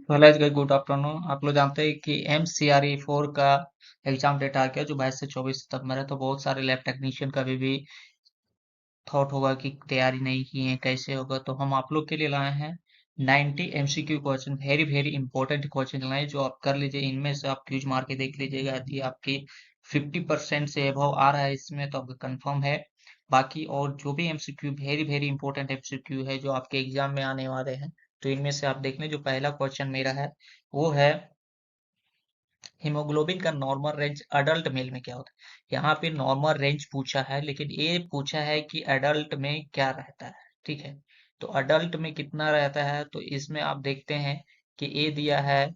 Hello guys, good afternoon. आप लोग जानते हैं कि MCRE 4 का एग्जाम डेट आ गया जो 22 से 24 सितंबर है। तो बहुत सारे लैब टेक्नीशियन का भी थॉट होगा कि तैयारी नहीं की है, कैसे होगा। तो हम आप लोग के लिए लाए हैं 90 MCQ question, very very important question लाए जो आप कर लीजिए। इनमें से आप क्यूज मार के देख लीजिएगा। यदि आपकी 50% से अबव आ रहा है इसमें तो आपका कंफर्म है। बाकी और जो भी MCQ very very important MCQ है जो आपके एग्जाम में आने वाले हैं, तो इनमें से आप देख लें। जो पहला क्वेश्चन मेरा है वो है हीमोग्लोबिन का नॉर्मल रेंज अडल्ट मेल में क्या होता है। यहाँ पे नॉर्मल रेंज पूछा है, लेकिन ये पूछा है कि अडल्ट में क्या रहता है। ठीक है, तो अडल्ट में कितना रहता है, तो इसमें आप देखते हैं कि ए दिया है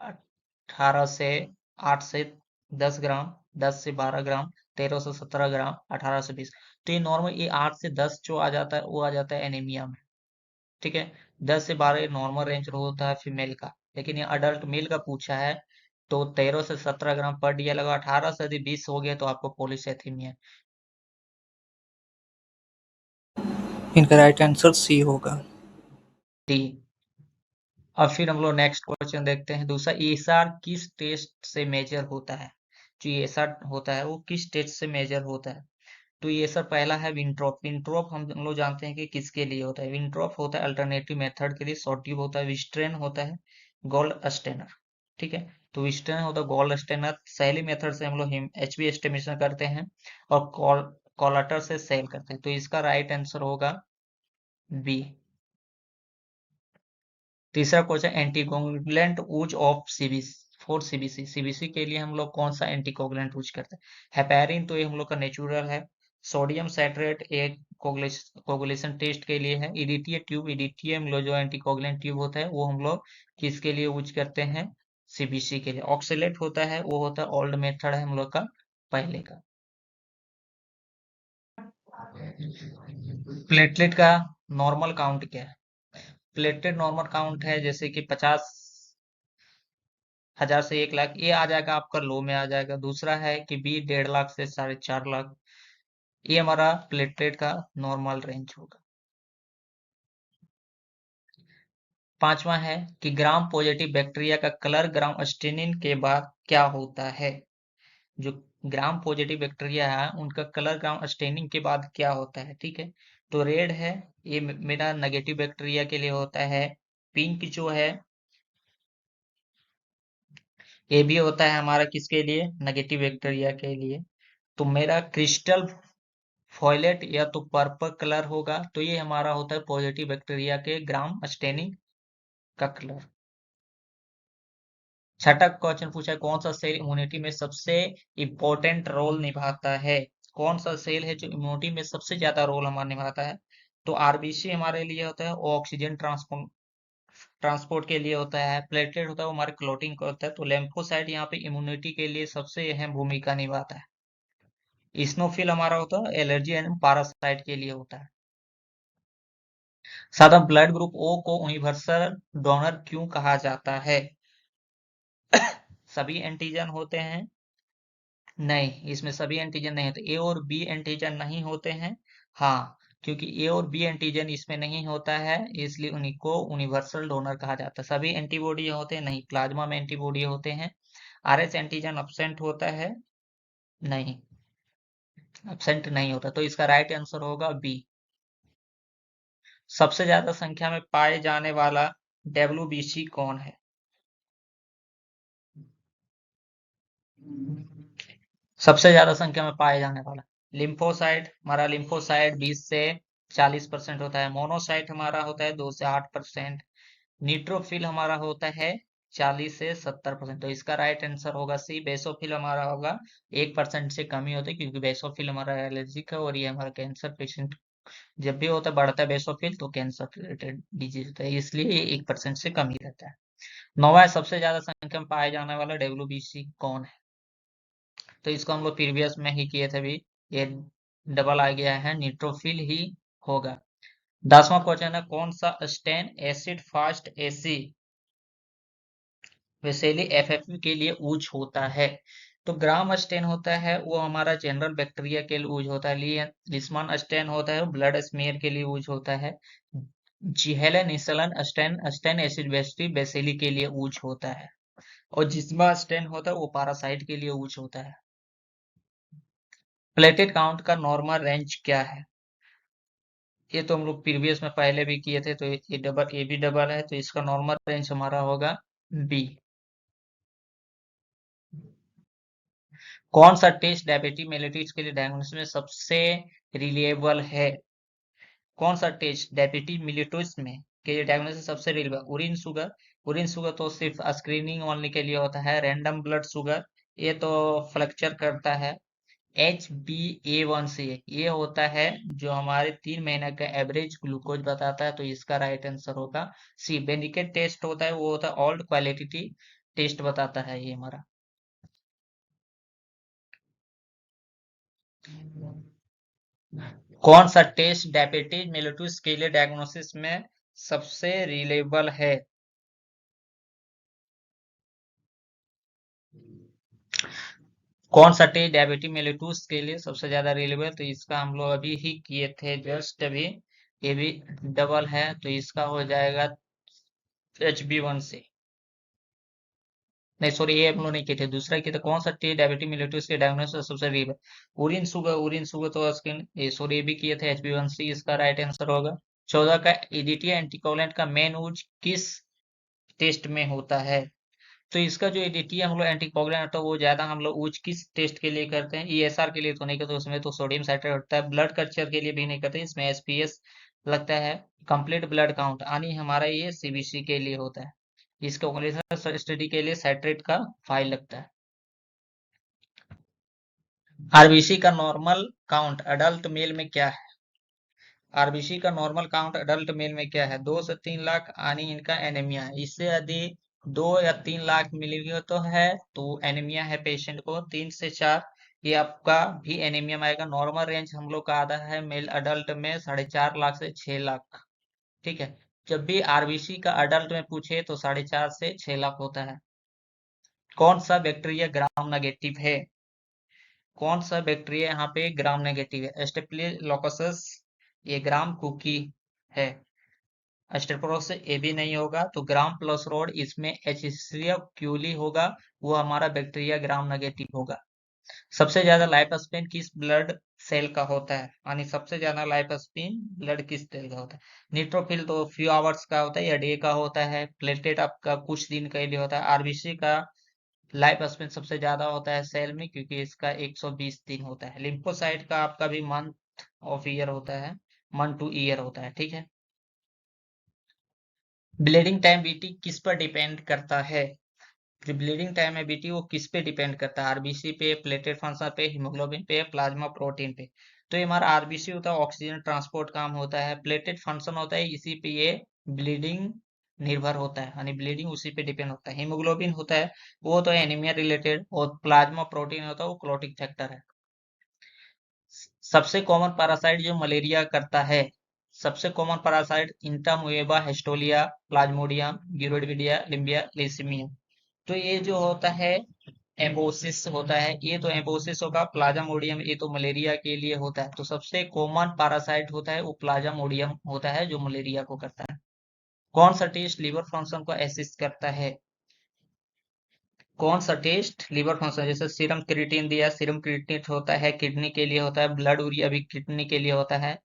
18 से 8 से 10 ग्राम, 10 से 12 ग्राम, 13 से 17 ग्राम, 18 से 20। तो ये नॉर्मल ये 8 से 10 जो आ जाता है वो आ जाता है एनीमिया में। ठीक है, 10 से 12 नॉर्मल रेंज होता है फीमेल का, लेकिन ये अडल्ट मेल का पूछा है। तो 13 से 17 ग्राम पर डे लगा, 18 से यदि 20 हो गया तो आपको पॉलीसाइथेमिया। इनका राइट आंसर सी होगा। डी। अब फिर हम लोग नेक्स्ट क्वेश्चन देखते हैं। दूसरा, एसआर किस टेस्ट से मेजर होता है। जो एसआर होता है वो किस टेस्ट से मेजर होता है। तो ये सर पहला है विंट्रॉप। विंट्रॉप हम लोग जानते हैं कि किसके लिए होता है। विंट्रॉप होता है अल्टरनेटिव मेथड के लिए, शॉर्ट ट्यूब होता है। विस्ट्रेन होता है गोल्ड स्टेनर। ठीक है, तो विस्ट्रेन होता है गोल्ड स्टेनर। सैली मेथड से हम लोग HB एस्टिमेशन करते हैं, और कॉलाटर से सेल करते हैं। तो इसका राइट आंसर होगा बी। तीसरा question, anticoagulant use of CBC for CBC. CBC के लिए हम लोग कौन सा एंटीकोगुलेंट यूज करते हैं। हेपेरिन तो ये हम लोग का नेचुरल है। सोडियम साइट्रेट एक कोगुलेशन टेस्ट के लिए है। ईडीटीए ट्यूब, ईडीटीए हम लोग जो एंटीकोगुलेंट ट्यूब होता है वो हम लोग किसके लिए यूज करते हैं, सीबीसी के लिए। ऑक्सीलेट होता है वो होता है ओल्ड मेथड है हम लोग का, पहले का। प्लेटलेट का नॉर्मल काउंट क्या है। प्लेटलेट नॉर्मल काउंट है जैसे कि 50,000 से 1 लाख, ये आ जाएगा आपका लो में आ जाएगा। दूसरा है कि बी 1.5 लाख से 4.5 लाख, ये हमारा प्लेटलेट का नॉर्मल रेंज होगा। पांचवा है कि ग्राम पॉजिटिव बैक्टीरिया का कलर ग्राम स्टेनिंग के बाद क्या होता है। जो ग्राम पॉजिटिव बैक्टीरिया है उनका कलर ग्राम स्टेनिंग के बाद क्या होता है। ठीक है, तो रेड है, ये मेरा नेगेटिव बैक्टीरिया के लिए होता है। पिंक जो है ये भी होता है हमारा किसके लिए, नेगेटिव बैक्टीरिया के लिए। तो मेरा क्रिस्टल वॉयलेट या तो पर्पल कलर होगा, तो ये हमारा होता है पॉजिटिव बैक्टीरिया के ग्राम स्टेनिंग का कलर। छठा क्वेश्चन पूछा है, कौन सा सेल इम्यूनिटी में सबसे इंपॉर्टेंट रोल निभाता है। कौन सा सेल है जो इम्यूनिटी में सबसे ज्यादा रोल हमारा निभाता है। तो आरबीसी हमारे लिए होता है, वो ऑक्सीजन ट्रांसपोर्ट ट्रांसपोर्ट के लिए होता है। प्लेटलेट होता है वो हमारे क्लोटिंग का होता है। तो लेम्फोसाइट यहाँ पे इम्यूनिटी के लिए सबसे अहम भूमिका निभाता है। इस्नोफिल हमारा होता है एलर्जी एंड पारासाइट के लिए होता है। सादा ब्लड ग्रुप ओ को यूनिवर्सल डोनर क्यों कहा जाता है। सभी एंटीजन होते हैं, नहीं इसमें सभी एंटीजन नहीं होते। ए और बी एंटीजन नहीं होते हैं, हाँ, क्योंकि ए और बी एंटीजन इसमें नहीं होता है इसलिए उन्हीं को यूनिवर्सल डोनर कहा जाता है। सभी एंटीबॉडी होते हैं, नहीं प्लाज्मा में एंटीबॉडी होते हैं। आरएच एंटीजन अब्सेंट होता है, नहीं अब्सेंट नहीं होता। तो इसका राइट आंसर होगा बी। सबसे ज्यादा संख्या में पाए जाने वाला डब्ल्यूबीसी कौन है। सबसे ज्यादा संख्या में पाए जाने वाला लिम्फोसाइट, हमारा लिम्फोसाइट 20 से 40% होता है। मोनोसाइट हमारा होता है 2 से 8%। न्यूट्रोफिल हमारा होता है 40 से 70%। तो इसका राइट आंसर होगा सी। बेसोफिल हमारा होगा 1% से कम ही होता है, क्योंकि बेसोफिल हमारा एलर्जिक है और ये हमारा कैंसर पेशेंट जब भी होता है, बढ़ता है बेसोफिल तो कैंसर रिलेटेड डिजीज होता है, इसलिए ये 1% से कम ही रहता है। नौवा है, सबसे ज्यादा संख्या में पाए जाने वाला डब्ल्यूबीसी कौन है। तो इसको हम लोग प्रीवियस में ही किए थे अभी, ये डबल आ गया है, न्यूट्रोफिल ही होगा। 10वां क्वेश्चन है, कौन सा स्टेन एसिड फास्ट एसी वेसेली एफएफपी के लिए यूज होता है। तो ग्राम स्टेन होता है वो हमारा जनरल बैक्टीरिया के लिए यूज होता है। लिस्मान स्टेन होता है ब्लड स्मीयर के लिए यूज होता है। जिहेलन इंसलन स्टेन स्टेन एसिड बेसिली के लिए ऊज होता है, और जिस्मा स्टेन होता है वो पैरासाइट के लिए ऊज होता है। प्लेटेट काउंट का नॉर्मल रेंज क्या है? ये तो हम लोग प्रीवियस में पहले भी किए थे, तो ये भी डबल है, तो इसका नॉर्मल रेंज हमारा होगा बी। कौन सा टेस्ट डायबिटीज मेलिटिस के लिए डायग्नोसिस में सबसे रिलायबल है? कौन सा टेस्ट डायबिटीज मिलिटस में के लिए डायग्नोसिस सबसे रिलायबल? उरिन शुगर तो सिर्फ स्क्रीनिंग ओनली के लिए होता है। रैंडम ब्लड शुगर, ये तो फ्लक्चर करता है। HbA1c ये होता है जो हमारे 3 महीने का एवरेज ग्लूकोज बताता है, तो इसका राइट आंसर होगा सी। बेनिकेट टेस्ट होता है, वो होता है ऑल्ड क्वालिटी टेस्ट बताता है ये हमारा। कौन सा टेस्ट डायबिटीज मेलिटस के लिए डायग्नोसिस में सबसे रिलायबल है? कौन सा टेस्ट डायबिटीज मेलिटस के लिए सबसे ज्यादा रिलायबल? तो इसका हम लोग अभी ही किए थे, जस्ट अभी। ये भी डबल है, तो इसका हो जाएगा HB1c। नहीं सॉरी, ये हम लोग नहीं किए थे, दूसरा किए थे। कौन सा टी डायबिटीज मेलिटस के डायग्नोसिस सबसे रीब है? उरिन शुगर तो स्किन ये सॉरी ये भी किए थे। HB1c इसका राइट आंसर होगा। 14 का EDTA एंटीकोगुलेंट का मेन यूज किस टेस्ट में होता है? तो इसका जो EDTA हम लोग एंटीकोगुलेंट होता है वो ज्यादा हम लोग यूज किस टेस्ट के लिए करते हैं? ESR के लिए तो नहीं करते, उसमें तो सोडियम साइट्रेट होता है। ब्लड कल्चर के लिए भी नहीं करते, इसमें SPS लगता है। कंप्लीट ब्लड काउंट यानी हमारा ये CBC के लिए होता है। इसके ओकुलेशन स्टडी के लिए साइट्रेट का फाइल लगता है। आरबीसी का नॉर्मल काउंट अडल्ट मेल में क्या है? आरबीसी का नॉर्मल काउंट अडल्ट मेल में क्या है? 2 से 3 लाख यानी इनका एनीमिया है। इससे यदि 2 या 3 लाख मिलीमीटर तो है तो एनीमिया है पेशेंट को। 3 से 4 ये आपका भी एनीमिया में आएगा। नॉर्मल रेंज हम लोग का आधा है मेल अडल्ट में 4.5 लाख से 6 लाख। ठीक है, जब भी आरबीसी का अडल्ट में पूछे तो 4.5 से 6 लाख होता है। कौन सा बैक्टीरिया ग्राम नेगेटिव है? कौन सा बैक्टीरिया यहाँ पे ग्राम नेगेटिव है? स्टेफिलोकोकस ये ग्राम कुकी है। स्टेफिलोकोकस ये भी नहीं होगा, तो ग्राम प्लस रोड इसमें एचिसलिया क्यूली होगा, वो हमारा बैक्टीरिया ग्राम नेगेटिव होगा। सबसे ज्यादा लाइफ स्पेन किस ब्लड सेल का होता है? यानी सबसे ज्यादा लाइफ स्पेन ब्लड किस सेल का होता है? न्यूट्रोफिल तो फ्यू आवर्स का होता है या डे का होता है। प्लेटलेट आपका कुछ दिन के लिए होता है। आरबीसी का लाइफ स्पेन सबसे ज्यादा होता है सेल में, क्योंकि इसका 120 दिन होता है। लिम्फोसाइट का आपका भी मंथ ऑफ ईयर होता है, मंथ टू ईयर होता है। ठीक है, ब्लीडिंग टाइम बीटी किस पर डिपेंड करता है? जो ब्लीडिंग टाइम है बीटी वो किस पे डिपेंड करता है? आरबीसी पे, प्लेटलेट फंक्शन पे, हीमोग्लोबिन पे, प्लाज्मा प्रोटीन पे? तो ये हमारा आरबीसी होता है, ऑक्सीजन ट्रांसपोर्ट काम होता है। प्लेटलेट फंक्शन होता है, इसी पे ये ब्लीडिंग निर्भर होता है, यानी ब्लीडिंग उसी पे डिपेंड होता है। हीमोग्लोबिन होता है वो तो एनीमिया रिलेटेड, और प्लाज्मा प्रोटीन होता है वो क्लोटिक फैक्टर है। सबसे कॉमन पैरासाइट जो मलेरिया करता है? सबसे कॉमन पैरासाइट इंटामुएबा, हेस्टोलिया, प्लाज्मोडियम, गिरोइडिया, लिम्बिया, लिसीमिया। तो ये जो होता है एम्बोसिस होता है, ये तो एम्बोसिस होगा। प्लाज्मोडियम ये तो मलेरिया के लिए होता है। तो सबसे कॉमन पैरासाइट होता है वो प्लाज्मोडियम होता है जो मलेरिया को करता है। कौन सा टेस्ट लिवर फंक्शन को असिस्ट करता है? कौन सा टेस्ट लिवर फंक्शन, जैसे सीरम क्रिएटिन दिया, सीरम क्रिएटिन होता है किडनी के लिए होता है। ब्लड यूरिया भी किडनी के लिए होता है।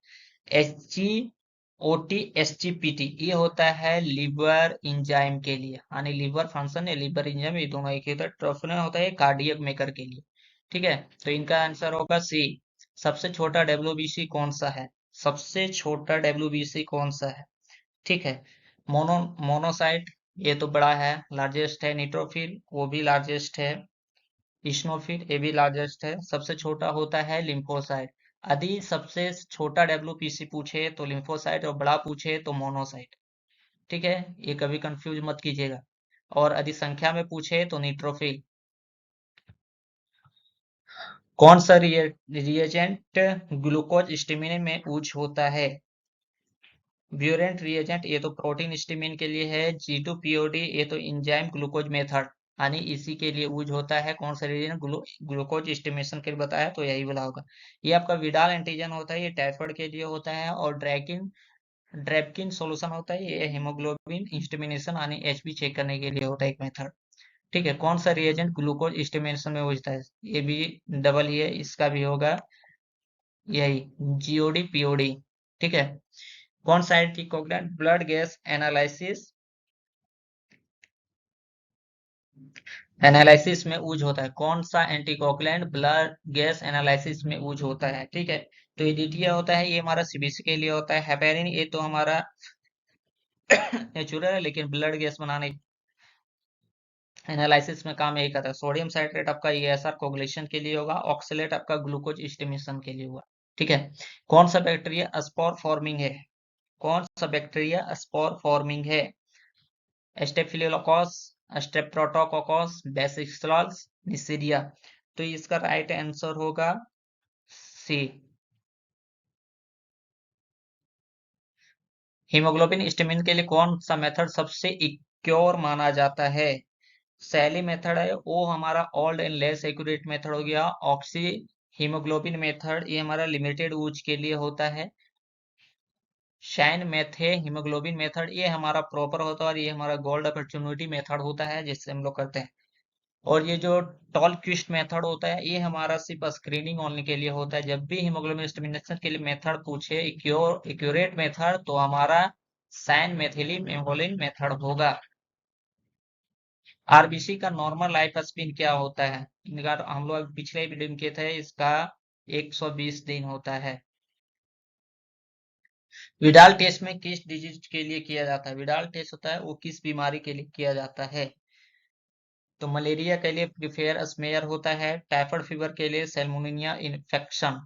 HGOT, SGPT ये होता है लिवर इंजाइम के लिए, यानी लिवर फंक्शन या लिवर इंजाइम ये दोनों एक ही होता है। ट्रोफिन होता है कार्डियक मेकर के लिए। ठीक है, तो इनका आंसर होगा सी। सबसे छोटा डब्ल्यूबीसी कौन सा है? सबसे छोटा डब्ल्यूबीसी कौन सा है? ठीक है, मोनोसाइट ये तो बड़ा है, लार्जेस्ट है। न्यूट्रोफिल वो भी लार्जेस्ट है। इस्नोफिल ये भी लार्जेस्ट है। सबसे छोटा होता है लिम्फोसाइट। यदि सबसे छोटा डब्ल्यूपीसी पूछे तो लिम्फोसाइट, और बड़ा पूछे तो मोनोसाइट। ठीक है, ये कभी कंफ्यूज मत कीजिएगा। और यदि संख्या में पूछे तो न्यूट्रोफिल। कौन सा रिएजेंट ग्लूकोज स्टीमिन में यूज होता है? ब्यूरेंट रिएजेंट ये तो प्रोटीन स्टीमिन के लिए है। G2POD ये तो इंजाइम ग्लूकोज मेथड, यानी इसी के लिए यूज होता है। कौन सा रिएजेंट ग्लूकोज स्टीमेशन के लिए बताया, तो यही वाला होगा। ये आपका विडाल एंटीजन होता है, ये टाइफाइड के लिए होता है। और ड्रैकिन ड्रेपकिन सॉल्यूशन होता है, ये हीमोग्लोबिन इंस्टिमिनेशन यानी एचबी चेक करने के लिए होता है एक मेथड। ठीक है, कौन सा रिएजेंट ग्लूकोज एस्टिमेशन में होता है, ये भी डबल ही है, इसका भी होगा यही जीओडी पीओडी। ठीक है, कौन सा एंटीकोगुलेंट ब्लड गैस एनालिसिस में यूज होता है, कौन सा एंटीकोगुलेंट ब्लड गैस एनालिसिस में यूज होता है। ठीक है, तो ये डीटीए होता है, ये हमारा सीबीसी के लिए होता है। हेपेरिन ये तो हमारा नेचुरल है, लेकिन ब्लड गैस बनाने एनालिसिस में काम यही करता है। सोडियम साइट्रेट आपका ईएसआर कोगुलेशन के लिए होगा, ऑक्सलेट आपका ग्लूकोज एस्टिमेशन के लिए होगा। ठीक है, कौन सा बैक्टीरिया स्पोर फॉर्मिंग है, कौन सा बैक्टीरिया स्पोर फॉर्मिंग है, स्टेफिलोकोकस, स्ट्रेप्टोकोकस, बेसिलस, निसीरिया। तो इसका राइट आंसर होगा सी। हीमोग्लोबिन एस्टिमेशन के लिए कौन सा मेथड सबसे इक्योर माना जाता है, सैली मेथड है, वो हमारा old and less accurate method हो गया। ऑक्सी हीमोग्लोबिन मेथड ये हमारा लिमिटेड यूज के लिए होता है। शाइन मेथे हीमोग्लोबिन मेथड ये हमारा प्रॉपर होता है, और ये हमारा गोल्ड अपॉर्चुनिटी मेथड होता है जिससे हम लोग करते हैं। और ये जो टॉल क्विस्ट मेथड होता है ये हमारा सिर्फ स्क्रीनिंग ओनली के लिए होता है। जब भी हीमोग्लोबिन एस्टिमेशन के लिए मेथड पूछे एक्यूरेट मेथड, तो हमारा सैन मेथिलीन हेमोग्लोबिन मेथड होगा। आरबीसी का नॉर्मल लाइफ स्पेन क्या होता है, इनका हम लोग पिछले वीडियो में किए थे, इसका 120 दिन होता है। विडाल टेस्ट में किस डिजीज के लिए किया जाता है, विडाल टेस्ट होता है वो किस बीमारी के लिए किया जाता है, तो मलेरिया के लिए प्रिफेयर स्मेयर होता है, टाइफाइड फीवर के लिए सैल्मोनेलिया इन्फेक्शन।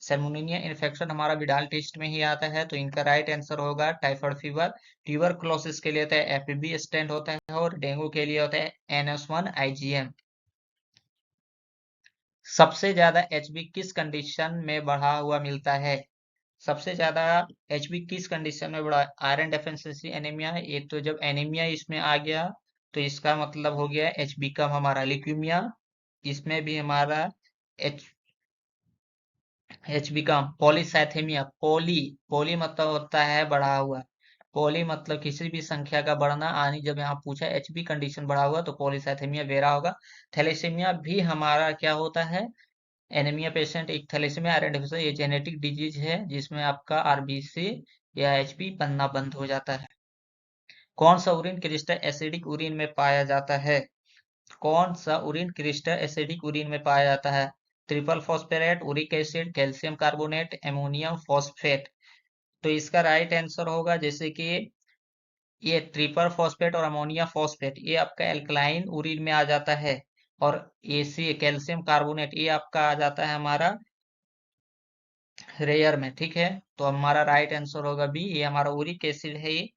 सैल्मोनेलिया इन्फेक्शन हमारा विडाल टेस्ट में ही आता है, तो इनका राइट आंसर होगा टाइफाइड फीवर। ट्यूबरकुलोसिस के लिए होता है एफबी स्टेंट होता है, और डेंगू के लिए होता है NS1 IgM। सबसे ज्यादा एचबी किस कंडीशन में बढ़ा हुआ मिलता है, सबसे ज्यादा एचबी किस कंडीशन में बढ़ा, आयरन डेफिशिएंसी एनीमिया, ये तो जब एनीमिया इसमें आ गया तो इसका मतलब हो गया एचबी कम। हमारा ल्यूकीमिया, इसमें भी हमारा एच एचबी कम। पॉलीसाइथेमिया, पोली मतलब होता है बढ़ा हुआ, पोली मतलब किसी भी संख्या का बढ़ना, आनी जब यहाँ पूछा एचबी कंडीशन बढ़ा हुआ तो पॉलीसाइथेमिया वेरा होगा। थैलेसीमिया भी हमारा क्या होता है, एनीमिया पेशेंट, एक थैलेसीमिया आयरन डेफिशिएंसी, ये जेनेटिक डिजीज है जिसमें आपका आरबीसी या एचबी बनना बंद हो जाता है। कौन सा यूरिन क्रिस्टल एसिडिक यूरिन में पाया जाता है, कौन सा यूरिन क्रिस्टल एसिडिक यूरिन में पाया जाता है, triple phosphate, uric acid, calcium carbonate, ammonium phosphate. तो इसका राइट आंसर होगा जैसे कि ये ट्रिपल फॉस्फेट और अमोनिया फॉस्फेट ये आपका एल्कलाइन यूरिन में आ जाता है, और एसी कैल्शियम कार्बोनेट ये आपका आ जाता है हमारा रेयर में। ठीक है, तो हमारा राइट आंसर होगा बी, ये हमारा यूरिक एसिड है, ये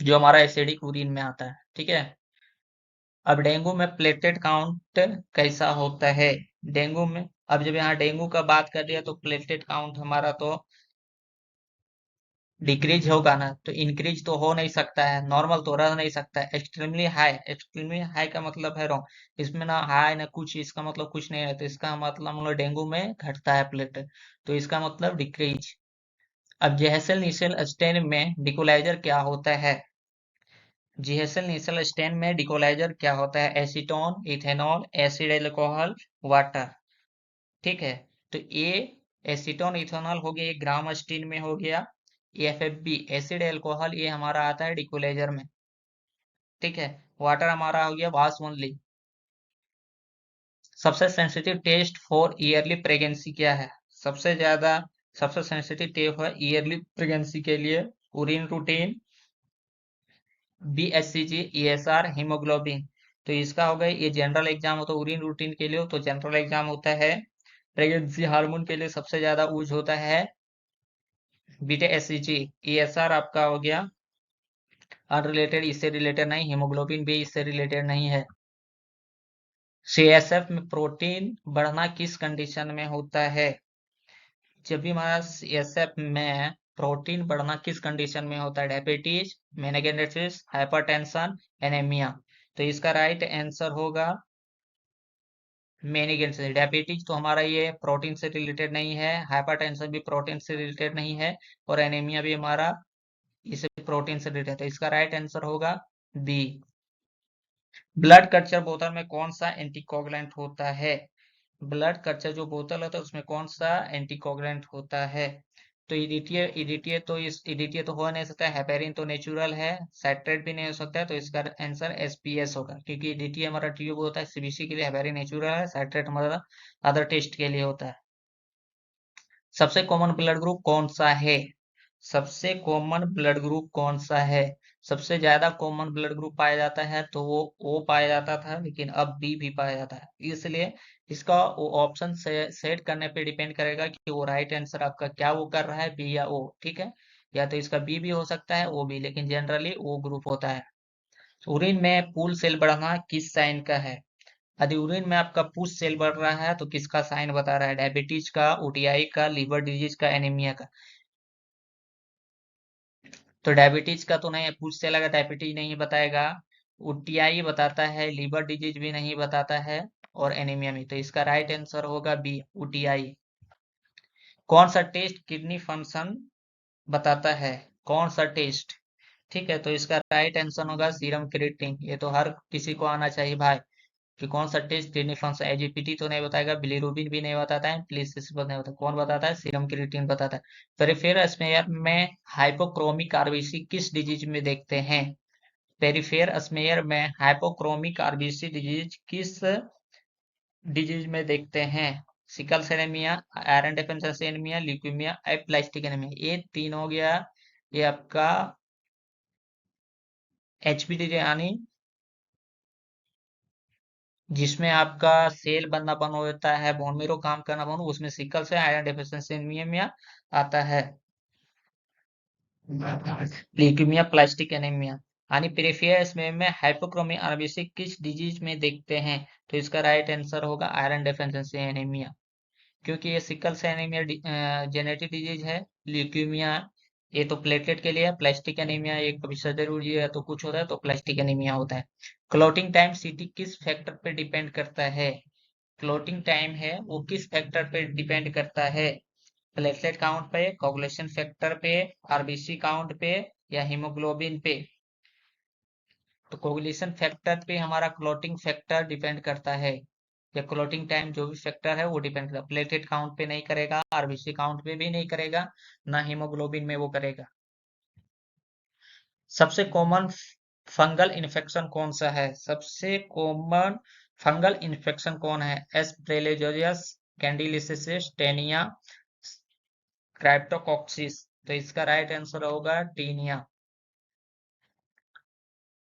जो हमारा एसिडिक यूरिन में आता है। ठीक है, अब डेंगू में प्लेटलेट काउंट कैसा होता है, डेंगू में, अब जब यहाँ डेंगू का बात कर दिया तो प्लेटलेट काउंट हमारा तो डिक्रीज होगा ना, तो इंक्रीज तो हो नहीं सकता है, नॉर्मल तो रह नहीं सकता है, एक्सट्रीमली हाई, एक्सट्रीमली हाई का मतलब है रॉन्ग, इसमें ना हाई ना कुछ, इसका मतलब कुछ नहीं है, तो इसका मतलब हम लोग डेंगू में घटता है प्लेटलेट, तो इसका मतलब डिक्रीज। अब जेहसेल नीसेल स्टेन में डिकोलाइजर क्या होता है, जेहसेल नीसेल स्टेन में डिकोलाइजर क्या होता है, acetone, ethanol, acid alcohol, water. ठीक है, तो ये एसीटोन इथेनॉल हो गया, ये ग्राम स्टीन में हो गया। एफएफबी एसिड एल्कोहल ये हमारा आता है डिकोलाइजर में। ठीक है, वाटर हमारा हो गया वास ओनली। सबसे sensitive test for early pregnancy क्या है, सबसे ज्यादा सबसे सेंसिटिव टेस्ट है ईयरली प्रेगनेंसी के लिए, urine routine, BHCG, ESR, haemoglobin. तो इसका हो गया, ये जनरल एग्जाम होता है यूरिन रूटीन के लिए, तो जनरल एग्जाम होता है। प्रेगनेंसी हार्मोन के लिए सबसे ज्यादा यूज होता है BTHCG, ESR आपका हो गया अनरिलेटेड, इससे रिलेटेड नहीं, हीमोग्लोबिन भी इससे रिलेटेड नहीं है। CSF में प्रोटीन बढ़ना किस कंडीशन में होता है, जब भी हमारा CSF में प्रोटीन बढ़ना किस कंडीशन में होता है, डायबिटीज, मेनिंजाइटिस, हाइपरटेंशन, एनीमिया। तो इसका राइट आंसर होगा मेनिगेन से। डायबिटीज तो हमारा ये प्रोटीन से रिलेटेड नहीं है, हाइपरटेंशन भी प्रोटीन से रिलेटेड नहीं है, और एनीमिया भी हमारा इसे प्रोटीन से रिलेटेड है। तो इसका राइट आंसर होगा बी। ब्लड कल्चर बोतल में कौन सा एंटीकोगुलेंट होता है? ब्लड कल्चर जो बोतल होता है उसमें कौन सा एंटीकोगुलेंट होता है? तो इडिटिय इडिटिय तो इस इडिटिय तो हो नहीं सकता, हेपेरिन तो नेचुरल है, साइट्रेट भी नहीं हो सकता है, तो इसका आंसर एसपीएस होगा, क्योंकि इडिटिय हमारा ट्यूब होता है सीबीसी के लिए, हेपेरिन नेचुरल है, साइट्रेट हमारा अदर टेस्ट के लिए होता है। सबसे कॉमन ब्लड ग्रुप कौन सा है? सबसे कॉमन ब्लड ग्रुप कौन सा है? सबसे ज्यादा कॉमन ब्लड ग्रुप पाया जाता है तो वो ओ पाया जाता था, लेकिन अब बी भी पाया जाता है। इसलिए इसका वो ऑप्शन से सेट करने पे डिपेंड करेगा कि वो राइट आंसर आपका क्या वो कर रहा है, बी या ओ। ठीक है, या तो इसका बी भी हो सकता है, ओ भी, लेकिन जनरली ओ ग्रुप होता है। यूरिन में पूल सेल बढ़ना किस साइन का है? यदि यूरिन में आपका पुश सेल बढ़ रहा है तो किसका साइन बता रहा है? डायबिटीज का, ओटीआई का, लिवर डिजीज का, एनीमिया का? तो डायबिटीज का तो नहीं है, पुश सेल अगर डायबिटीज नहीं बताएगा, ओटीआई बताता है, लिवर डिजीज भी नहीं बताता है, और एनीमिया भी। तो इसका राइट आंसर होगा बी, ओटीआई। कौन सा टेस्ट किडनी फंक्शन बताता है? कौन सा टेस्ट? ठीक है, तो इसका राइट आंसर होगा सीरम क्रिएटिनिन। ये तो हर किसी को आना चाहिए भाई, कि कौन सा टेस्ट किडनी फंक्शन। एजीपीटी तो नहीं बताएगा, बिलीरुबिन भी नहीं बताता है, प्लीसिस नहीं बताता, कौन बताता है? सीरम क्रिएटिनिन बताता है। पेरिफेरल स्मेयर में हाइपोक्रोमिक आरबीसी किस डिजीज में देखते हैं? पेरिफेरल स्मेयर में हाइपोक्रोमिक आरबीसी डिजीज किस डिजीज में देखते हैं? Sickle cell anaemia, iron deficiency anaemia, leukaemia, aplastic anaemia. ये तीन हो गया, ये आपका एचपीडी यानी जिसमें आपका सेल बनना बंद होता है, बोन मेरो काम करना बंद, उसमें सिकल से आयरन डेफिशिएंसी एनीमिया आता है। Leukaemia, plastic anaemia. यानी पेरिफेरल में हाइपोक्रोमिक आरबीसी किस डिजीज में देखते हैं? तो इसका राइट आंसर होगा आयरन डेफिशिएंसी एनीमिया, क्योंकि ये सिकल से एनीमिया जेनेटिक डिजीज है। ल्यूकेमिया ये तो प्लेटलेट के लिए है, प्लास्टिक एनीमिया ये कभी सर्जरी है तो कुछ होता है, तो प्लास्टिक एनीमिया होता है। क्लोटिंग टाइम सीटी किस फैक्टर पे डिपेंड करता है? क्लोटिंग टाइम है वो किस फैक्टर पे डिपेंड करता है? प्लेटलेट काउंट पे, कोगुलेशन फैक्टर पे, आरबीसी काउंट पे, या हीमोग्लोबिन पे? तो कोगुलेशन फैक्टर पे हमारा क्लोटिंग फैक्टर डिपेंड करता है, या क्लोटिंग टाइम जो भी फैक्टर है वो डिपेंड करता है। प्लेटलेट काउंट पे नहीं करेगा, आरबीसी काउंट पे भी नहीं करेगा, ना हीमोग्लोबिन में वो करेगा। सबसे कॉमन फंगल इन्फेक्शन कौन सा है? सबसे कॉमन फंगल इन्फेक्शन कौन है? एस्पेरेलोजियस, कैंडिलिसिस, टेनिया, क्राइप्टोकोक्सिस। तो इसका राइट आंसर होगा टीनिया।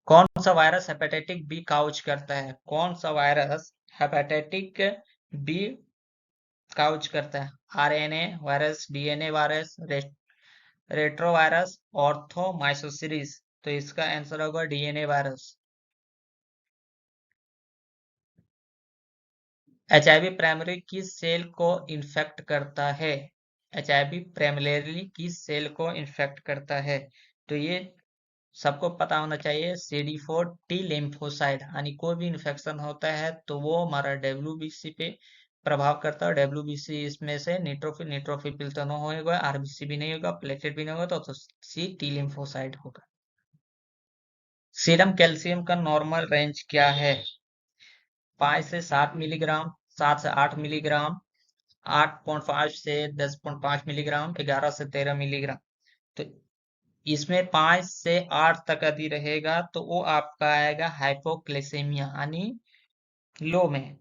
कौन सा वायरस हेपेटाइटिक बी काउच करता है? कौन सा वायरस हेपेटाइटिक बी काउच करता है? RNA virus, DNA virus, retrovirus, orthomycosis. तो इसका आंसर होगा डीएनए वायरस। एचआईवी प्राइमरी किस सेल को इन्फेक्ट करता है? एचआईवी प्राइमरीली किस सेल को इन्फेक्ट करता है? तो ये सबको पता होना चाहिए, CD4 टी लिम्फोसाइट। यानी कोई भी इन्फेक्शन होता है तो वो हमारा डब्ल्यूबीसी पे प्रभाव करता है। डब्ल्यूबीसी इसमें से न्यूट्रोफिल, न्यूट्रोफिल तो नहीं होगा, आरबीसी भी नहीं होगा, प्लेटलेट भी नहीं होगा, तो सी टी लिम्फोसाइट होगा। सीरम कैल्शियम का नॉर्मल रेंज क्या है? 5 से 7 मिलीग्राम, 7 से 8 मिलीग्राम, 8.5 से 10.5 मिलीग्राम, 11 से 13 मिलीग्राम। तो इसमें 5 से 8 तक यदि रहेगा तो वो आपका आएगा हाइपोक्लेसेमिया, यानी लो में।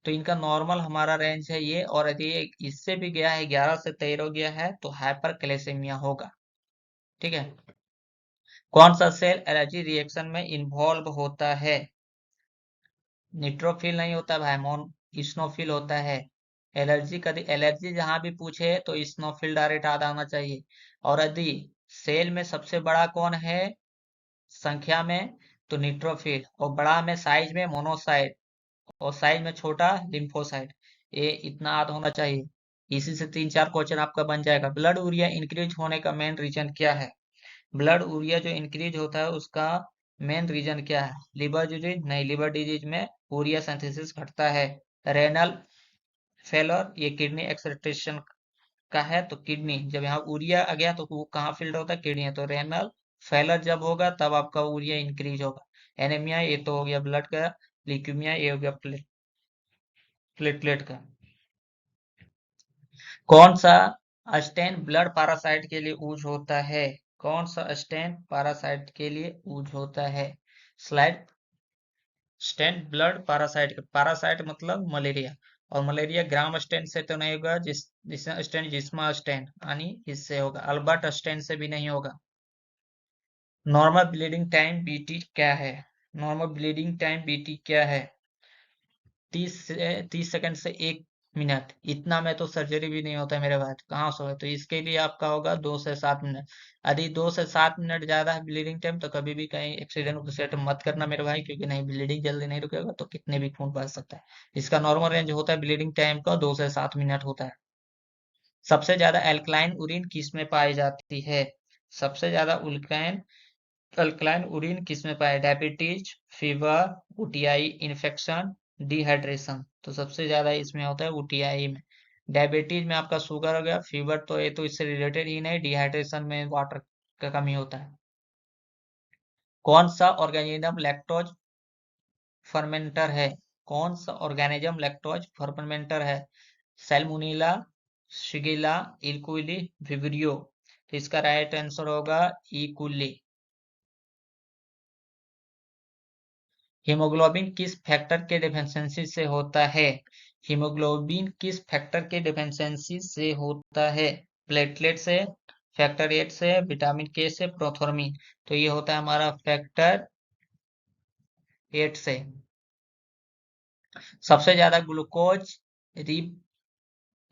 तो इनका नॉर्मल हमारा रेंज है ये, और यदि इससे भी गया है, 11 से 13 गया है, तो हाइपरक्लेसेमिया होगा। ठीक है, कौन सा सेल एलर्जी रिएक्शन में इन्वॉल्व होता है? न्यूट्रोफिल नहीं होता भाई, मोन इस्नोफिल होता है। एलर्जी कभी एलर्जी जहां भी पूछे तो इस्नोफिल डायरेक्ट याद आना चाहिए। और यदि सेल में सबसे बड़ा कौन है संख्या में, तो न्यूट्रोफिल, और बड़ा में साइज में मोनोसाइट, और साइज में छोटा लिम्फोसाइट। ये इतना याद होना चाहिए। इसी से 3-4 क्वेश्चन आपका बन जाएगा। ब्लड यूरिया इंक्रीज होने का मेन रीजन क्या है? ब्लड यूरिया जो इंक्रीज होता है उसका मेन रीजन क्या है? लिवर डिजीज नहीं, लिवर डिजीज में यूरिया सिंथेसिस घटता है, रेनल फेलर, ये किडनी एक्सल्ट्रेशन का है। तो किडनी जब यहाँ यूरिया आ गया तो वो कहाँ फिल्ड होता है, किडनी है। तो रेनल फेलर जब होगा तब आपका यूरिया इंक्रीज होगा। एनीमिया ये तो हो गया ब्लड का, ल्यूकेमिया ये हो गया प्लेटलेट का। कौन सा स्टेन ब्लड पैरासाइट के लिए यूज होता है? कौन सा स्टेन पैरासाइट के लिए यूज होता है? Slide stain blood parasite, parasite मतलब मलेरिया, और मलेरिया ग्राम स्टेन से तो नहीं होगा, जिस स्टेन जिस्मा स्टेन यानी इससे होगा। अल्बर्ट स्टेन से भी नहीं होगा। नॉर्मल ब्लीडिंग टाइम बीटी क्या है? नॉर्मल ब्लीडिंग टाइम बीटी क्या है? 30 सेकंड से 1 मिनट। इतना में तो सर्जरी भी नहीं होता है मेरे भाई, तो कहाँ से होगा? तो इसके लिए आपका होगा 2 से 7 मिनट। यदि 2 से 7 मिनट ज्यादा है ब्लीडिंग टाइम तो कभी भी कहीं एक्सीडेंट मत करना मेरे भाई, क्योंकि नहीं ब्लीडिंग जल्दी नहीं रुकेगा तो कितने भी खून बह सकता है। इसका नॉर्मल रेंज होता है ब्लीडिंग टाइम का 2 से 7 मिनट होता है। सबसे ज्यादा एल्कलाइन यूरिन किस में पाई जाती है? सबसे ज्यादा अल्कलाइन अल्कलाइन यूरिन किस में पाया? Diabetes, fever, UTI infection, dehydration. तो सबसे ज्यादा इसमें होता है यूटीआई में। डायबिटीज में आपका शुगर हो गया, फीवर तो ये तो इससे रिलेटेड ही नहीं, डिहाइड्रेशन में वाटर का कमी होता है। कौन सा ऑर्गेनिज्म लैक्टोज फर्मेंटर है? कौन सा ऑर्गेनिज्म लैक्टोज फर्मेंटर है? Salmonella, Shigella, E coli, Vibrio. तो इसका राइट आंसर होगा इकुली। हीमोग्लोबिन किस फैक्टर के डिफिशियंसी से होता है? हीमोग्लोबिन किस फैक्टर के डिफिशियंसी से होता है? प्लेटलेट से, फैक्टर 8 से, विटामिन के से, प्रोथर्मिन। तो ये होता है हमारा फैक्टर 8 से। सबसे ज्यादा ग्लूकोज री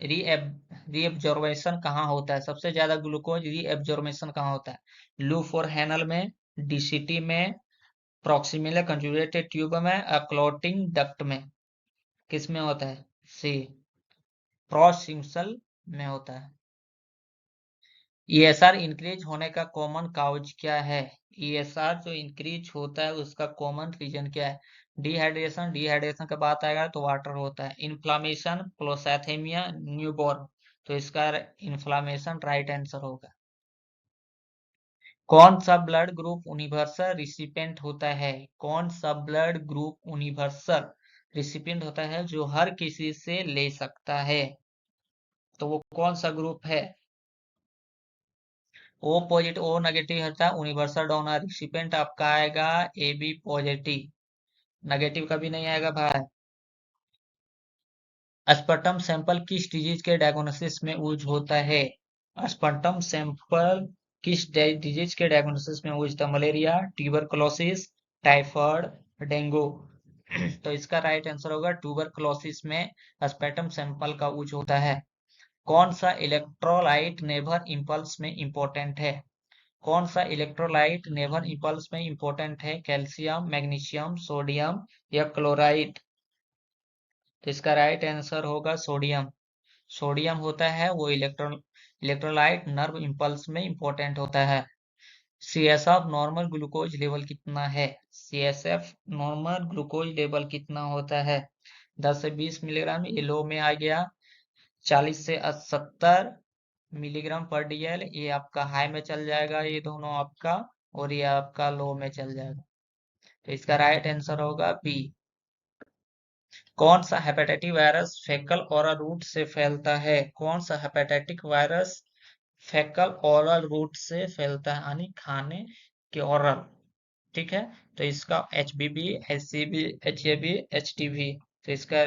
रीएब्जॉर्बेशन कहाँ होता है? सबसे ज्यादा ग्लूकोज रीएब्जॉर्बेशन कहाँ होता है? लूप और हैनल में, डीसीटी में, प्रॉक्सिमल कंजुगेटेड ट्यूब में, क्लॉटिंग डक्ट में। किस में होता है? सी, प्रोसिमसल में होता है। ईएसआर इंक्रीज होने का कॉमन काउज क्या है? ईएसआर जो इंक्रीज होता है उसका कॉमन रीजन क्या है? डिहाइड्रेशन, डिहाइड्रेशन का बात आएगा तो वाटर होता है। इन्फ्लामेशन, क्लोसैथेमिया, न्यूबॉर्न। तो इसका इन्फ्लामेशन राइट आंसर होगा। कौन सा ब्लड ग्रुप यूनिवर्सल रिसिपिएंट होता है? कौन सा ब्लड ग्रुप यूनिवर्सल रिसिपिएंट होता है जो हर किसी से ले सकता है? तो वो कौन सा ग्रुप है? ओ पॉजिटिव, ओ नेगेटिव होता है यूनिवर्सल डोनर। रिसिपिएंट आपका आएगा ए बी पॉजिटिव, नेगेटिव कभी नहीं आएगा भाई। स्पर्टम सैंपल किस डिजीज के डायग्नोसिस में यूज होता है? स्पर्टम सैंपल किस डिजीज के डायग्नोसिस में यूज होता है? Malaria, tuberculosis, typhoid, dengue. तो इसका राइट आंसर होगा ट्यूबरकुलोसिस में स्पर्टम सैंपल का यूज होता है। कौन सा इलेक्ट्रोलाइट नेवर इंपल्स में इंपॉर्टेंट है? कौन सा इलेक्ट्रोलाइट नेवर इंपल्स में इंपॉर्टेंट है? कैल्शियम, मैग्नीशियम, सोडियम या क्लोराइड। तो इसका राइट आंसर होगा सोडियम। सोडियम होता है वो इलेक्ट्रोलाइट नर्व इंपल्स में इंपॉर्टेंट होता है। सीएसएफ नॉर्मल ग्लूकोज लेवल कितना है? सीएसएफ नॉर्मल ग्लूकोज लेवल कितना होता है? 10 से 20 मिलीग्राम, ये लो में आ गया। 40 से 70 मिलीग्राम पर डीएल, ये आपका हाई में चल जाएगा ये दोनों आपका, और ये आपका लो में चल जाएगा। तो इसका राइट आंसर होगा बी। कौन सा हेपेटाइटिक वायरस फेकल ओरल रूट से फैलता है? कौन सा हेपेटाइटिक वायरस फेकल ओरल रूट से फैलता है यानी खाने के ओरल? ठीक है, तो इसका HBV, HCV, HAV, HTV। तो इसका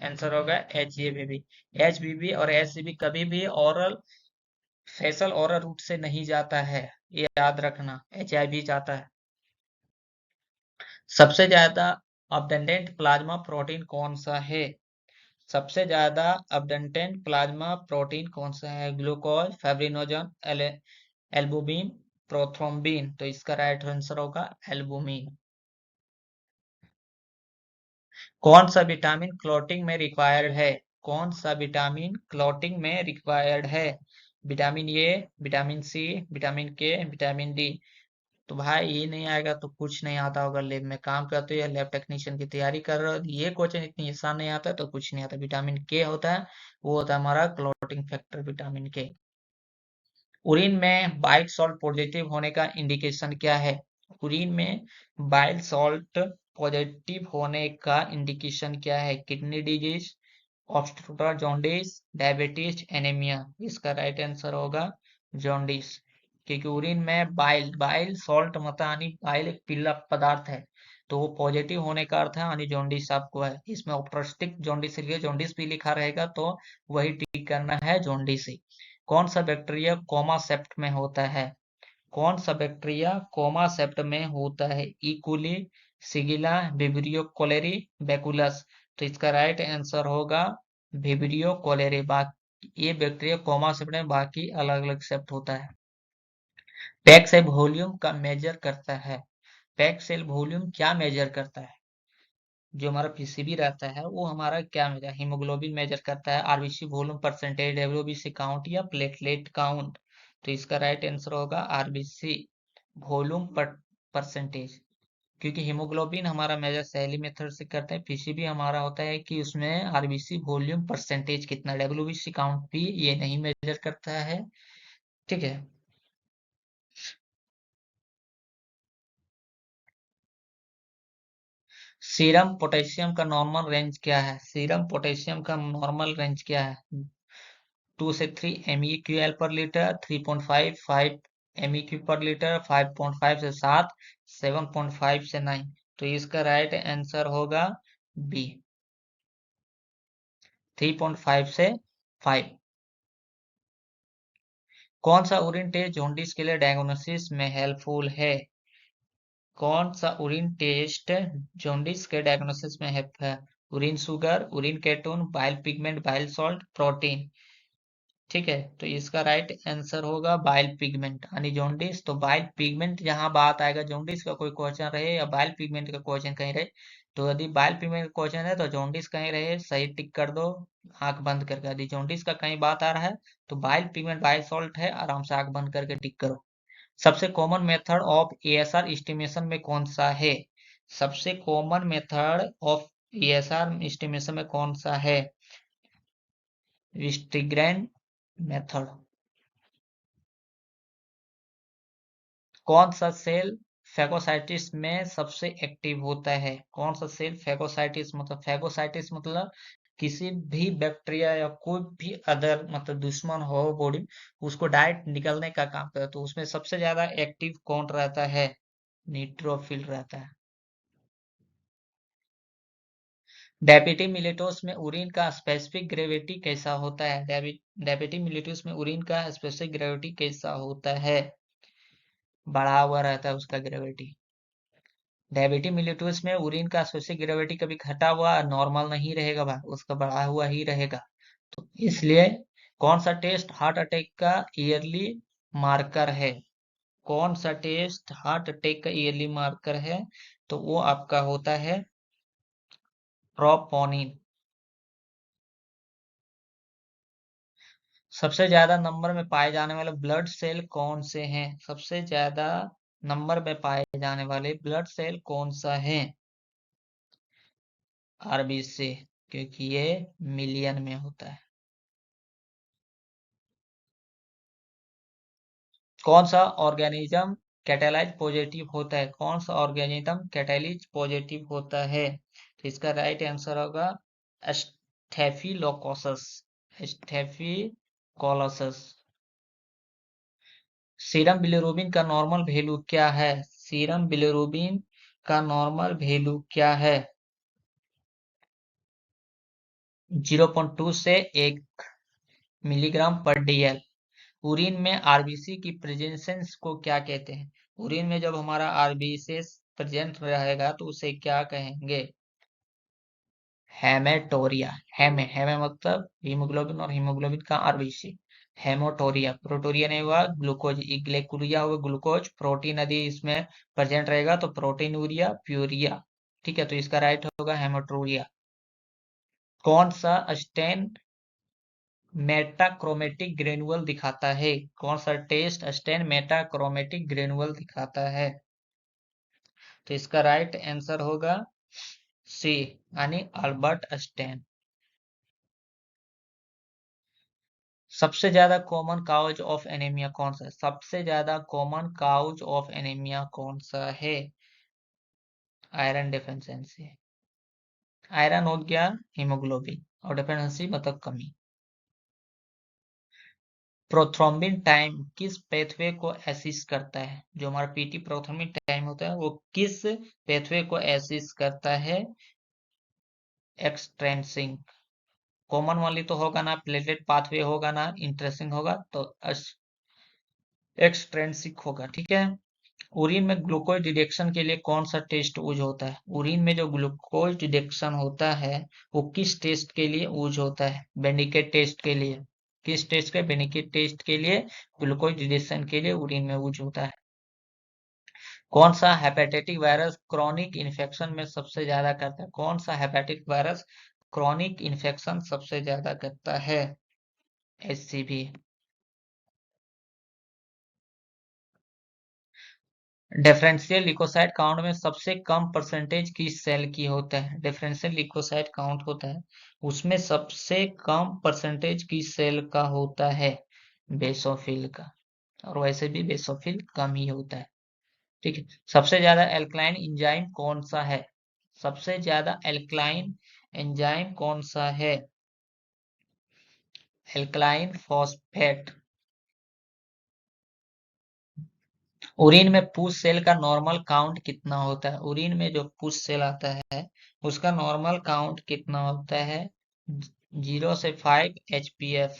आंसर होगा HAVV। HBV और HCV कभी भी ओरल फेसल ओरल रूट से नहीं जाता है, ये याद रखना, HIV जाता है। सबसे ज्यादा अबंडेंट प्लाज्मा प्रोटीन कौन सा है? सबसे ज्यादा अबंडेंट प्लाज्मा प्रोटीन कौन सा है? Glucose, fibrinogen, albumin, prothrombin. तो इसका राइट आंसर होगा एल्बुमिन। कौन सा विटामिन क्लॉटिंग में रिक्वायर्ड है? कौन सा विटामिन क्लॉटिंग में रिक्वायर्ड है? Vitamin A, vitamin C, vitamin K, vitamin D. तो भाई ये नहीं आएगा तो कुछ नहीं आता होगा। लैब में काम करते हो या लैब टेक्नीशियन की तैयारी कर रहे हो, ये क्वेश्चन इतनी आसान नहीं आता है तो कुछ नहीं आता। विटामिन के होता है, वो होता है हमारा क्लॉटिंग फैक्टर विटामिन के। उरीन में बाइल सॉल्ट पॉजिटिव होने का इंडिकेशन क्या है? उरीन में बाइल सॉल्ट पॉजिटिव होने का इंडिकेशन क्या है? Kidney disease, obstructive jaundice, diabetes, anaemia. इसका राइट आंसर होगा जॉन्डिस। क्योंकि उरीन में बाइल बाइल सॉल्ट मतलब यानी बाइल एक पीला पदार्थ है, तो वो पॉजिटिव होने का अर्थ है यानी जॉन्डिस आपको है। इसमें ऑब्स्ट्रक्टिव जॉन्डिस लिखा, जॉन्डिस भी लिखा रहेगा तो वही टिक करना है जॉन्डिस ही। कौन सा बैक्टीरिया कोमा सेप्ट में होता है? कौन सा बैक्टीरिया कोमा सेप्ट में होता है? E coli, shigella, vibrio cholerae, bacillus. तो इसका राइट आंसर होगा विब्रियो कोलेरी। बाकी ये बैक्टीरिया कोमा सेप्ट में, बाकी अलग अलग सेप्ट होता है। पैक सेल वॉल्यूम का मेजर करता है। पैक सेल वॉल्यूम क्या मेजर करता है? जो हमारा पीसीबी रहता है वो हमारा क्या मेजर, हीमोग्लोबिन मेजर करता है, RBC volume percentage, WBC count या प्लेटलेट काउंट। तो इसका राइट आंसर होगा आरबीसी वॉल्यूम परसेंटेज। क्योंकि हीमोग्लोबिन हमारा मेजर सैली मेथड से करते हैं, पीसीबी हमारा होता है कि उसमें आरबीसी वॉल्यूम परसेंटेज कितना, डब्ल्यूबीसी काउंट भी ये नहीं मेजर करता है। ठीक है। सीरम पोटेशियम का नॉर्मल रेंज क्या है? सीरम पोटेशियम का नॉर्मल रेंज क्या है? 2 से 3 MEqL पर लीटर, 3.5 5 MEq पर लीटर, 5.5 से 7, 7.5 से 9। तो इसका राइट आंसर होगा बी, 3.5 से 5। कौन सा यूरिन टेस्ट जॉन्डिस के लिए डायग्नोसिस में हेल्पफुल है? कौन सा यूरिन टेस्ट जॉन्डिस के डायग्नोसिस में हेल्प है? Urine sugar, urine ketone, bile pigment, bile salt, protein. ठीक है, तो इसका राइट आंसर होगा बाइल पिगमेंट यानी जॉन्डिस। तो बाइल पिगमेंट जहां बात आएगा, जॉन्डिस का कोई क्वेश्चन रहे या बाइल पिगमेंट का क्वेश्चन कहीं रहे, तो यदि बाइल पिगमेंट का क्वेश्चन है तो जॉन्डिस कहीं रहे सही टिक कर दो आंख बंद करके। यदि जॉन्डिस का कहीं बात आ रहा है तो बाइल पिगमेंट बाइल सॉल्ट है, आराम से आंख बंद करके टिक करो। सबसे common method of ASR estimation में कौन सा है? सबसे common method of ASR estimation में कौन सा है? विस्टिग्रेन मेथड। कौन सा सेल फैगोसाइटिस में सबसे एक्टिव होता है? कौन सा सेल फैगोसाइटिस मतलब, फैगोसाइटिस मतलब किसी भी बैक्टीरिया या कोई भी अदर मतलब दुश्मन हो बॉडी, उसको डायरेक्ट निकलने का काम करता है। तो उसमें सबसे ज्यादा एक्टिव कौन रहता है? न्यूट्रोफिल रहता है। डायबिटी मिलेटोस में उरीन का स्पेसिफिक ग्रेविटी कैसा होता है? डायबिटी मिलेटोस में उरीन का स्पेसिफिक ग्रेविटी कैसा होता है? बढ़ा हुआ रहता है उसका ग्रेविटी। डायबिटी मिलेटस में यूरिन का स्पेसिफिक ग्रेविटी कभी घटा हुआ नॉर्मल नहीं रहेगा भाई, उसका बढ़ा हुआ ही रहेगा। तो इसलिए कौन सा टेस्ट हार्ट अटैक का ईयरली मार्कर है? कौन सा टेस्ट हार्ट अटैक का ईयरली मार्कर है? तो वो आपका होता है ट्रोपोनिन। सबसे ज्यादा नंबर में पाए जाने वाले ब्लड सेल कौन से हैं? सबसे ज्यादा नंबर में पाए जाने वाले ब्लड सेल कौन सा है? आरबीसी, क्योंकि ये मिलियन में होता है। कौन सा ऑर्गेनिज्म कैटालाइज पॉजिटिव होता है? कौन सा ऑर्गेनिज्म कैटालिज पॉजिटिव होता है? तो इसका राइट आंसर होगा स्टेफिलोकोकस। स्टेफिकोलसस। सीरम बिलिरुबिन का नॉर्मल वैल्यू क्या है? सीरम बिलिरुबिन का नॉर्मल वैल्यू क्या है? 0.2 से 1 मिलीग्राम पर डीएल। यूरिन में आरबीसी की प्रेजेंस को क्या कहते हैं? यूरिन में जब हमारा आरबीसी प्रेजेंट रहेगा तो उसे क्या कहेंगे? हेमेटोरिया। हेमे मतलब हीमोग्लोबिन और हीमोग्लोबिन का आरबीसी। हेमोटोरिया। प्रोटोरिया नहीं हुआ, ग्लूकोज ग्लूकुरिया हुआ ग्लूकोज। प्रोटीन यदि इसमें प्रेजेंट रहेगा तो प्रोटीन यूरिया प्यूरिया। ठीक है, तो इसका राइट होगा हेमोटोरिया। कौन सा स्टेन मेटाक्रोमेटिक ग्रेनुअल दिखाता है। कौन सा टेस्ट स्टेन मेटाक्रोमेटिक ग्रेनुअल दिखाता है? तो इसका राइट आंसर होगा सी, यानी अल्बर्ट स्टेन। सबसे ज्यादा कॉमन काउज ऑफ एनीमिया कौन सा है? सबसे ज्यादा कॉमन काउज ऑफ एनीमिया कौन सा है? Iron deficiency. आयरन हो गया हीमोग्लोबिन, और डिफिशियंसी मतलब कमी। प्रोथ्रोम्बिन टाइम किस पेथवे को असिस्ट करता है? जो हमारा पीटी प्रोथ्रोम्बिन टाइम होता है वो किस पेथवे को असिस्ट करता है? एक्सट्रेंसिक। कॉमन वाली तो होगा ना, प्लेटलेट पाथवे होगा ना, इंटरेस्टिंग होगा, तो एक्सट्रेंसिक होगा। ठीक है। यूरिन में ग्लूकोज डिटेक्शन के लिए कौन सा टेस्ट यूज होता है? यूरिन में जो ग्लूकोज डिटेक्शन होता है वो किस टेस्ट के लिए यूज होता है? बेनिकेट टेस्ट के लिए। किस टेस्ट के? बेनिकेट टेस्ट के लिए ग्लूकोज डिटेक्शन के लिए यूरिन में यूज होता है। कौन सा हेपेटाइटिक वायरस क्रॉनिक इन्फेक्शन में सबसे ज्यादा करता है? कौन सा हेपेटाइटिक वायरस क्रॉनिक इन्फेक्शन सबसे ज्यादा करता है? एचसीवी। डिफरेंशियल ल्यूकोसाइट काउंट में सबसे कम परसेंटेज किस सेल की होता है? डिफरेंशियल ल्यूकोसाइट काउंट होता है, उसमें सबसे कम परसेंटेज किस सेल का होता है? बेसोफिल का। और वैसे भी बेसोफिल कम ही होता है। ठीक है। सबसे ज्यादा एल्कलाइन एंजाइम कौन सा है? सबसे ज्यादा एल्कलाइन एंजाइम कौन सा है? Alkaline phosphate. उरीन में पुश सेल का नॉर्मल काउंट कितना होता है? उरीन में जो पुश सेल आता है उसका नॉर्मल काउंट कितना होता है? 0 से 5 एचपीएफ।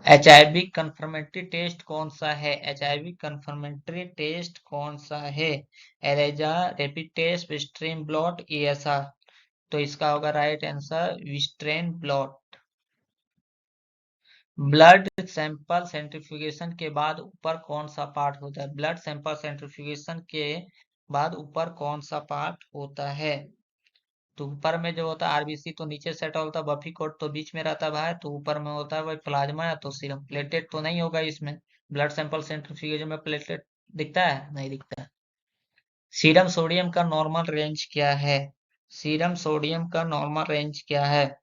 एचआईवी कंफर्मेटरी टेस्ट कौन सा है? एचआईवी कंफर्मेटरी टेस्ट कौन सा है? ELISA, rapid test, western blot, ESR. तो इसका होगा right answer western blot. Blood sample centrifugation के बाद ऊपर कौन सा पार्ट होता है? ब्लड सैंपल सेंट्रीफ्यूगेशन के बाद ऊपर कौन सा पार्ट होता है? तो ऊपर में जो होता है आरबीसी तो नीचे सेट होता है, बफी कोट तो बीच में रहता है भाई, तो ऊपर में होता है वही प्लाज्मा या तो सीरम। प्लेटेट तो नहीं होगा इसमें। ब्लड सैंपल सेंट्रीफ्यूगेशन में प्लेटेट दिखता है? नहीं दिखता है। सीरम सोडियम का नॉर्मल रेंज क्या है? सीरम सोडियम का नॉर्मल रेंज क्या है?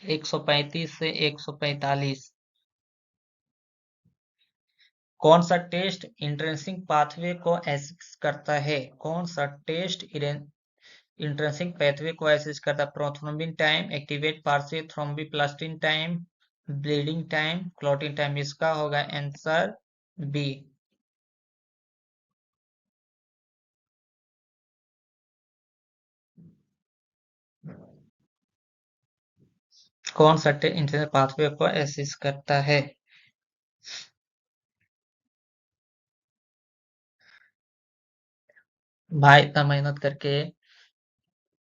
135 से 145। कौन सा टेस्ट इंट्रेंसिक पाथवे को एसिस्ट करता है? कौन सा टेस्ट इंट्रेंसिक पाथवे को एसिस्ट करता है? Prothrombin time, activate partial thromboplastin time, bleeding time, clotting time. इसका होगा आंसर बी। कौन सा टेस्ट इंट्रेंसिक पाथवे को एसिस्ट करता है? भाई इतना मेहनत करके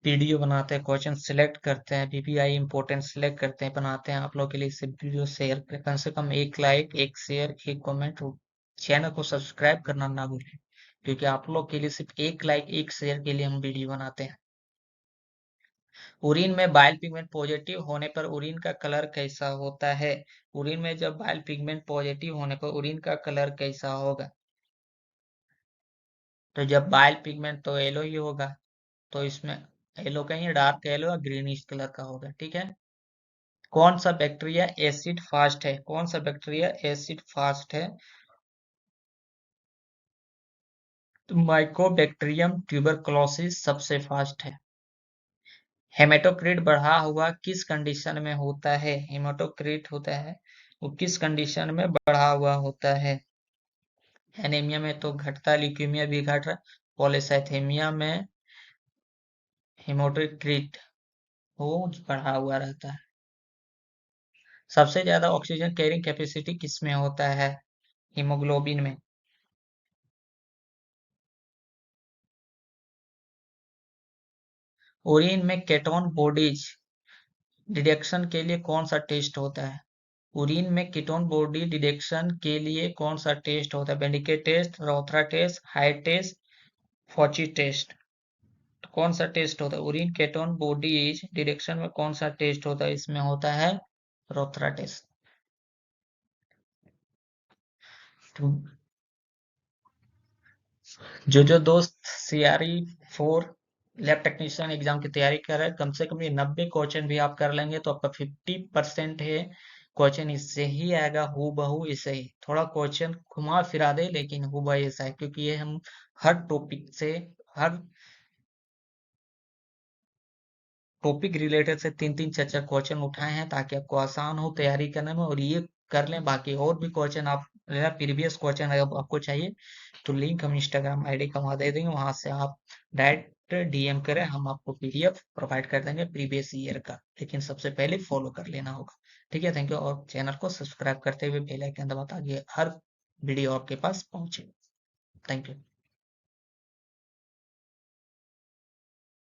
वीडियो बनाते हैं, क्वेश्चन सिलेक्ट करते हैं, पीपीआई इंपोर्टेंट सिलेक्ट करते हैं, बनाते हैं आप लोग के लिए। इसे वीडियो शेयर करें, कम से कम एक लाइक, एक शेयर, एक कमेंट। चैनल को सब्सक्राइब करना ना भूलें, क्योंकि आप लोग के लिए सिर्फ एक लाइक, एक शेयर के लिए हम वीडियो बनाते हैं। उरीन में बाइल पिगमेंट पॉजिटिव होने पर उरीन का कलर कैसा होता है? उरीन में जब बाइल पिगमेंट पॉजिटिव होने पर उरीन का कलर कैसा होगा? तो जब बाइल पिगमेंट तो येलो ही होगा, तो इसमें येलो का ही डार्क येलो या ग्रीनिश कलर का होगा। ठीक है। कौन सा बैक्टीरिया एसिड फास्ट है? कौन सा बैक्टीरिया एसिड फास्ट है? तो माइकोबैक्टीरियम ट्यूबरकुलोसिस सबसे फास्ट है। हेमेटोक्रिट बढ़ा हुआ किस कंडीशन में होता है? हेमेटोक्रिट होता है वो किस कंडीशन में बढ़ा हुआ होता है? एनीमिया में तो घटता है, ल्यूकीमिया भी घट रहा है। पॉलीसाइथेमिया में हेमेटोक्रिट वो बढ़ा हुआ रहता है। सबसे ज्यादा ऑक्सीजन कैरिंग कैपेसिटी किसमें होता है? हीमोग्लोबिन में। यूरिन में केटोन बॉडीज डिटेक्शन के लिए कौन सा टेस्ट होता है? यूरिन में कीटोन बॉडी डिटेक्शन के लिए कौन सा टेस्ट होता है? Benedict test, Rothera test, Hay test, Fouchet test. तो कौन सा टेस्ट होता है? Urine ketone body as direction में कौन सा टेस्ट होता है? इसमें होता है रोथरा टेस्ट। तो जो दोस्त सीआरई 4 लैब टेक्नीशियन एग्जाम की तैयारी कर रहे हैं, कम से कम ये 90 क्वेश्चन भी आप कर लेंगे तो आपका 50% है क्वेश्चन इससे ही आएगा, हु बहू इसे ही। थोड़ा क्वेश्चन घुमा फिरा दे लेकिन हु बहू ऐसा है, क्योंकि ये हम हर टॉपिक से, हर टॉपिक रिलेटेड से 3-3 4-4 क्वेश्चन उठाए हैं ताकि आपको आसान हो तैयारी करने में, और ये कर लें। बाकी और भी क्वेश्चन आप, प्रीवियस क्वेश्चन अगर आपको चाहिए तो लिंक हम इंस्टाग्राम आईडी का वहां दे देंगे, वहां से आप डायरेक्ट डीएम करें, हम आपको पीडीएफ प्रोवाइड कर देंगे प्रीवियस ईयर का। लेकिन सबसे पहले फॉलो कर लेना होगा। ठीक है, थैंक यू। और चैनल को सब्सक्राइब करते हुए बेल आइकन दबाता, ताकि हर वीडियो आपके पास पहुंचे। Thank you.